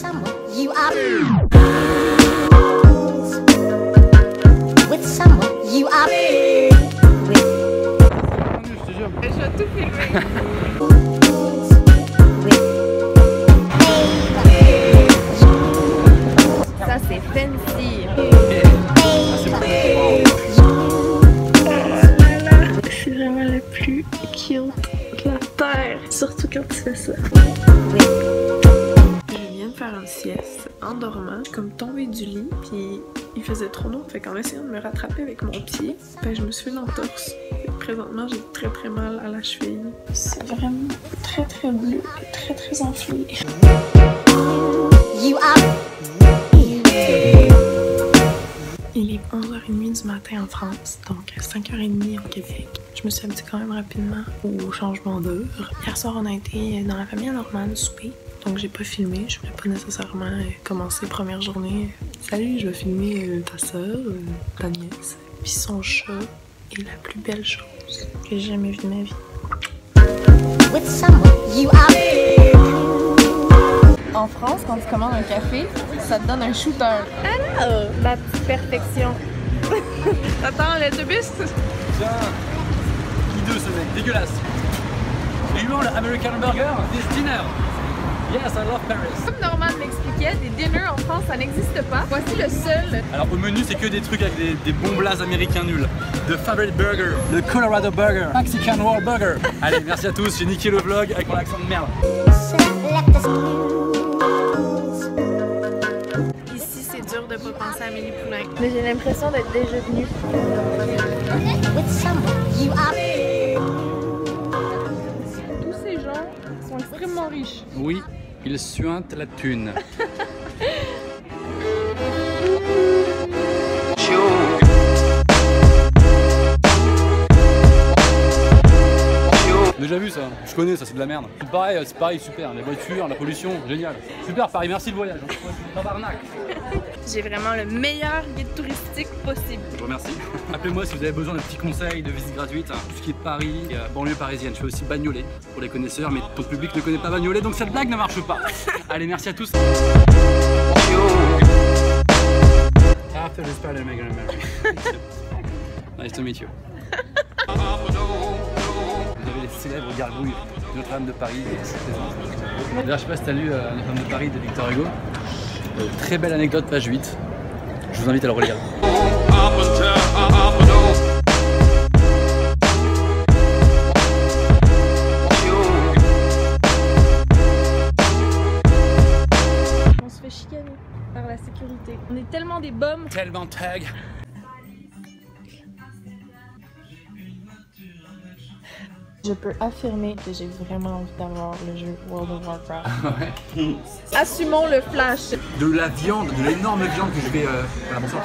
someone you are. With someone you are. Je vais tout filmer. Ça c'est fancy. C'est vraiment le plus cute de la terre, surtout quand tu fais ça. Je viens de faire une sieste en dormant, comme tombée du lit, puis il faisait trop noir, fait qu'en essayant de me rattraper avec mon pied, ben je me suis fait l'entorse. Présentement, j'ai très mal à la cheville. C'est vraiment très bleu et très enflé. You are. Il est 11h30 du matin en France, donc 5h30 au Québec. Je me suis habituée quand même rapidement au changement d'heure. Hier soir, on a été dans la famille à Normande souper, donc j'ai pas filmé. Je voulais pas nécessairement commencer première journée. Salut, je vais filmer ta soeur, ta nièce, puis son chat est la plus belle chose que j'ai jamais vue de ma vie. With someone you are. En France, quand tu commandes un café, ça te donne un shooter. Alors, la petite perfection. Attends, l'autobus? Tiens, hideux ce mec, dégueulasse. You want American burger? This dinner. Yes, I love Paris. Comme Norman m'expliquait, des dinners en France, ça n'existe pas. Voici le seul. Alors au menu, c'est que des trucs avec des bons blazes américains nuls. The Favorite Burger, le Colorado Burger, Mexican World Burger. Allez, merci à tous, j'ai niqué le vlog avec mon accent de merde. Ici, c'est dur de pas penser à Amélie Poulain. Mais j'ai l'impression d'être déjà venue. With someone you are. Tous ces gens sont extrêmement riches. Oui, ils suintent la thune. Déjà vu ça, je connais ça, c'est de la merde. C'est pareil, super, les voitures, la pollution, génial. Super Paris, merci le voyage. Tabarnak. J'ai vraiment le meilleur guide touristique possible. Je vous remercie. Appelez-moi si vous avez besoin de petits conseils, de visites gratuites. Tout ce qui est Paris, banlieue parisienne. Je fais aussi Bagnolet pour les connaisseurs, mais ton public ne connaît pas Bagnolet, donc cette blague ne marche pas. Allez, merci à tous. After this part, I'm gonna marry. Nice to meet you. Vous avez les célèbres gargouilles de Notre-Dame de Paris. D'ailleurs, je sais pas si t'as lu Notre-Dame de Paris de Victor Hugo. Très belle anecdote, page 8. Je vous invite à le regarder. On se fait chicaner par la sécurité. On est tellement des bums. Tellement tag. Je peux affirmer que j'ai vraiment envie d'avoir le jeu World of Warcraft. Ouais. Assumons le flash. De la viande, de l'énorme viande que je vais... Voilà, bonsoir.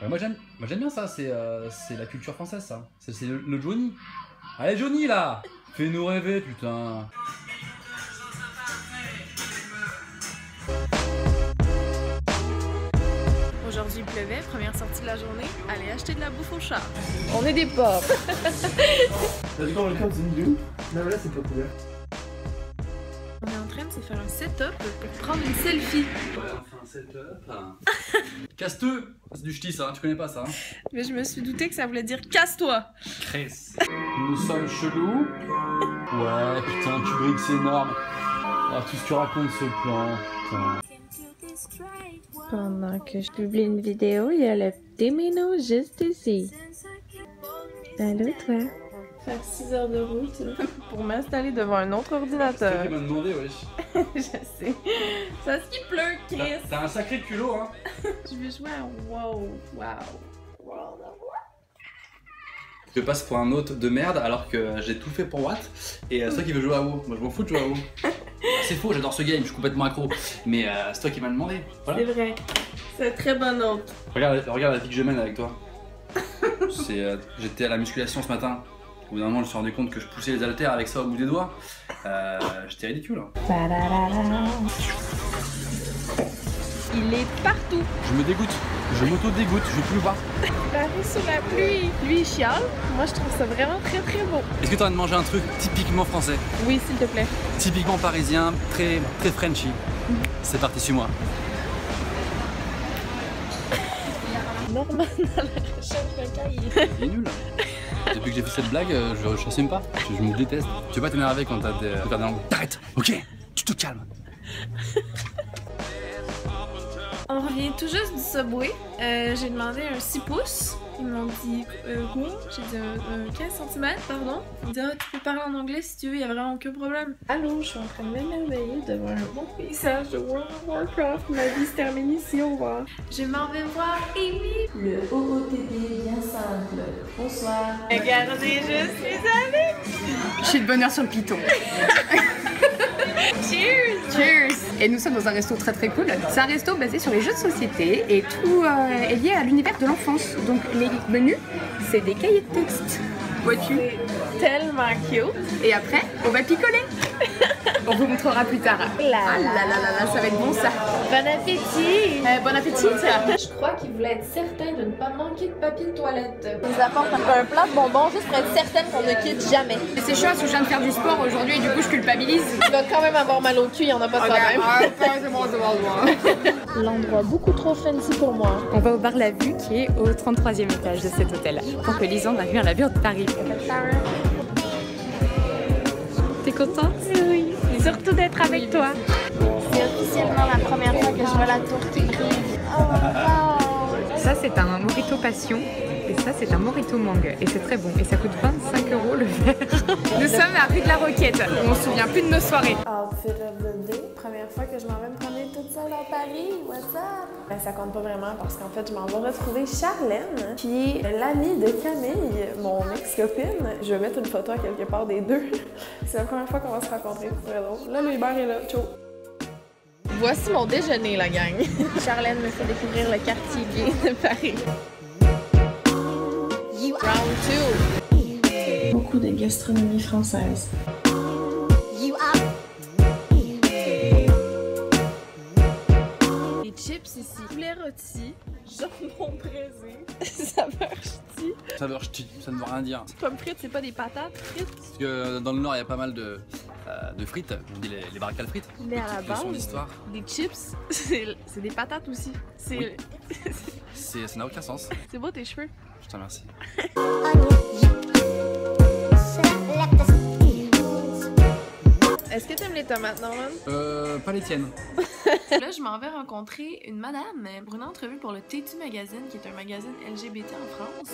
Moi j'aime bien ça, c'est la culture française ça. C'est le Johnny. Allez Johnny là, fais-nous rêver putain. Aujourd'hui, il pleuvait, première sortie de la journée, aller acheter de la bouffe au char. On est des pauvres. T'as vu comment le camp c'est une non mais là c'est pas couvert. On est en train de se faire un setup pour prendre une selfie. Ouais, on fait un setup. Casse-toi, c'est du ch'ti ça, tu connais pas ça hein. Mais je me suis douté que ça voulait dire casse-toi. Chris. Nous sommes chelous. Ouais, putain, tu briques, c'est énorme. Oh, tout ce que tu racontes ce plan, putain. Pendant que je publie une vidéo, il y a le petit minou juste ici. Allô, toi? Faire 6 heures de route pour m'installer devant un autre ordinateur. C'est toi qui m'a demandé, wesh. Je sais. C'est ce qui pleut, Chris. T'as un sacré culot, hein. Je vais jouer à WoW. Je passe pour un hôte de merde alors que j'ai tout fait pour Watt. Et c'est toi qui veux jouer à WoW. Moi je m'en fous de jouer à WoW. C'est faux, j'adore ce game, je suis complètement accro. Mais c'est toi qui m'as demandé. Voilà. C'est vrai. C'est un très bon hôte. Regarde la vie que je mène avec toi. J'étais à la musculation ce matin. Au bout d'un moment, je me suis rendu compte que je poussais les haltères avec ça au bout des doigts. J'étais ridicule. Hein. Il est partout. Je me dégoûte, je m'auto-dégoûte, je veux plus le voir. Paris sous la pluie. Lui, il chiale. Moi, je trouve ça vraiment très très beau. Est-ce que tu as envie de manger un truc typiquement français? Oui, s'il te plaît. Typiquement parisien, très Frenchy. C'est parti, suis-moi. Norman à la recherche d'un cahier. Il est nul. Depuis que j'ai fait cette blague, je n'assume pas. Je me déteste. Tu veux pas t'énerver quand t'as des langues. T'arrêtes, ok? Tu te calmes. On revient tout juste du Subway. J'ai demandé un 6 pouces. Ils m'ont dit quoi? J'ai dit un 15 cm, pardon. Ils m'ont dit ah, tu peux parler en anglais si tu veux, il y a vraiment aucun problème. Allô, je suis en train de m'émerveiller devant un beau paysage de World of Warcraft. Ma vie se termine ici, au revoir. Je m'en vais voir Amy. Le OOTD bien simple. Bonsoir. Regardez, je suis avec. Je suis de bonne heure sur le piton. Cheers! Cheers! Et nous sommes dans un resto très très cool. C'est un resto basé sur les jeux de société et tout est lié à l'univers de l'enfance. Donc les menus, c'est des cahiers de texte. Vois-tu? Tellement cute. Et après, on va picoler. On vous montrera plus tard. Ah là là, ça va être bon ça. Bon appétit! Bon appétit! Je crois qu'il voulait être certain de ne pas manquer de papier de toilette. Ils nous apportent un plat de bonbons juste pour être certaine qu'on ne quitte jamais. C'est chaud parce que je viens de faire du sport aujourd'hui et du coup je culpabilise. Tu vas quand même avoir mal au cul, il n'y en a pas de problème. C'est bon. L'endroit beaucoup trop fancy pour moi. On va au bar La Vue qui est au 33e étage de cet hôtel pour que Lisande arrive à la vue de Paris. T'es contente? Oui, surtout d'être avec toi. C'est officiellement la première fois que je vois la tour qui brille. Oh wow! Ça c'est un mojito passion et ça c'est un mojito mangue et c'est très bon et ça coûte 25 € le verre. Nous sommes à rue de la Roquette, on se souvient plus de nos soirées. Outfit of the day, première fois que je m'en vais me promener toute seule à Paris, what's up? Ben, ça compte pas vraiment parce qu'en fait je m'en vais retrouver Charlène qui est l'amie de Camille, mon ex-copine. Je vais mettre une photo à quelque part des deux. C'est la première fois qu'on va se rencontrer, c'est très drôle. Là le Uber est là, ciao! Voici mon déjeuner la gang. Charlène me fait découvrir le quartier gay de Paris. Round 2. Beaucoup de gastronomie française. You are. Les chips ici, poulet rôti, jambon braisé, saveur ch'ti. Saveur ch'ti, ça ne veut rien dire. Pommes frites, c'est pas des patates frites. Parce que dans le Nord, il y a pas mal de frites. On dit les baraques à frites. Mais à la base, Leçon d'histoire. des chips, c'est des patates aussi. C'est Oui. Ça n'a aucun sens. c'est beau tes cheveux. Je te remercie. Est-ce que t'aimes les tomates, Norman? Pas les tiennes. Là, je m'en vais rencontrer une madame pour une entrevue pour le Tétu Magazine, qui est un magazine LGBT en France.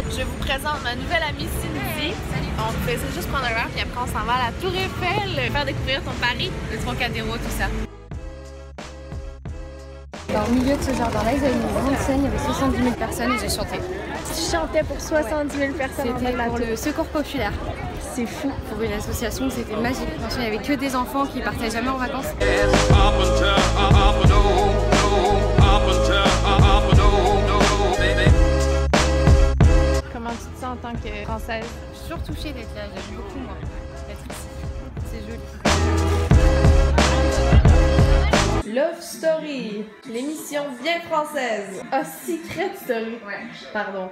Je vous présente ma nouvelle amie Cindy. On fait essayer juste prendre un verre, puis après on s'en va à la Tour Eiffel, faire découvrir ton Paris. Le Trocadéro, tout ça. Au milieu de ce jardin-là, ils avaient une grande scène, il y avait 70 000 personnes et j'ai chanté. Tu chantais pour 70 000 personnes en C'était de la pour tour. le Secours Populaire. C'est fou. Pour une association, c'était magique. Franchement, il n'y avait que des enfants qui partaient jamais en vacances. Comment tu te sens en tant que Française? Je suis surtouchée d'être là, j'aime beaucoup moi. D'être ici. C'est joli. Love Story, l'émission bien française. Ah, Secret Story. Ouais. Pardon.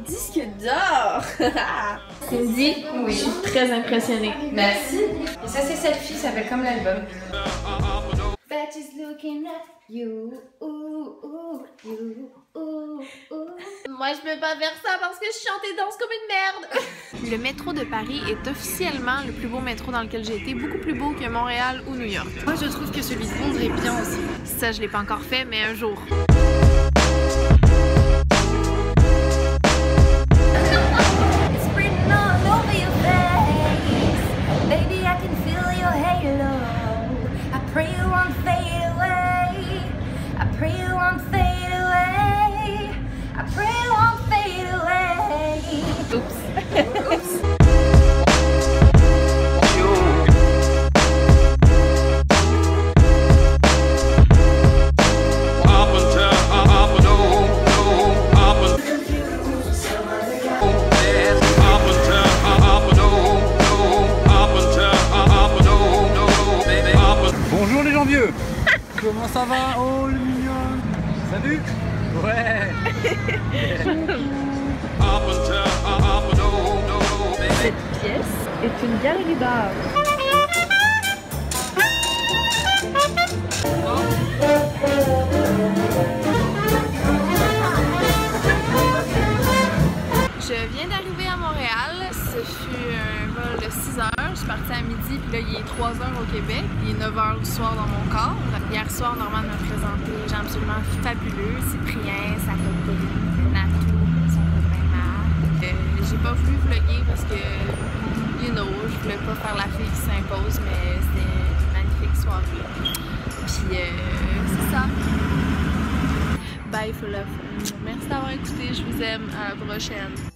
Disque d'or. Cindy, oui. Je suis très impressionnée. Merci. Et ça, c'est Selfie, ça s'appelle comme l'album. Moi, je peux pas faire ça parce que je chante et danse comme une merde. Le métro de Paris est officiellement le plus beau métro dans lequel j'ai été, beaucoup plus beau que Montréal ou New York. Moi, je trouve que celui de Londres est bien aussi. Ça, je l'ai pas encore fait, mais un jour. Comment ça va? Oh le mignon. Salut. Ouais. Cette pièce est une galerie d'art. Je viens d'arriver à Montréal, ce fut un vol de 6 heures, je suis partie à midi, puis là il est 3 heures au Québec, il est 9 heures du soir dans mon corps. Hier soir, Norman m'a présenté des gens absolument fabuleux, Cyprien, sa copine, Natou, son copain Marc. J'ai pas voulu vlogger parce que, you know, je voulais pas faire la fille qui s'impose, mais c'était une magnifique soirée. Puis c'est ça. Bye, full love. Merci d'avoir écouté, je vous aime, à la prochaine.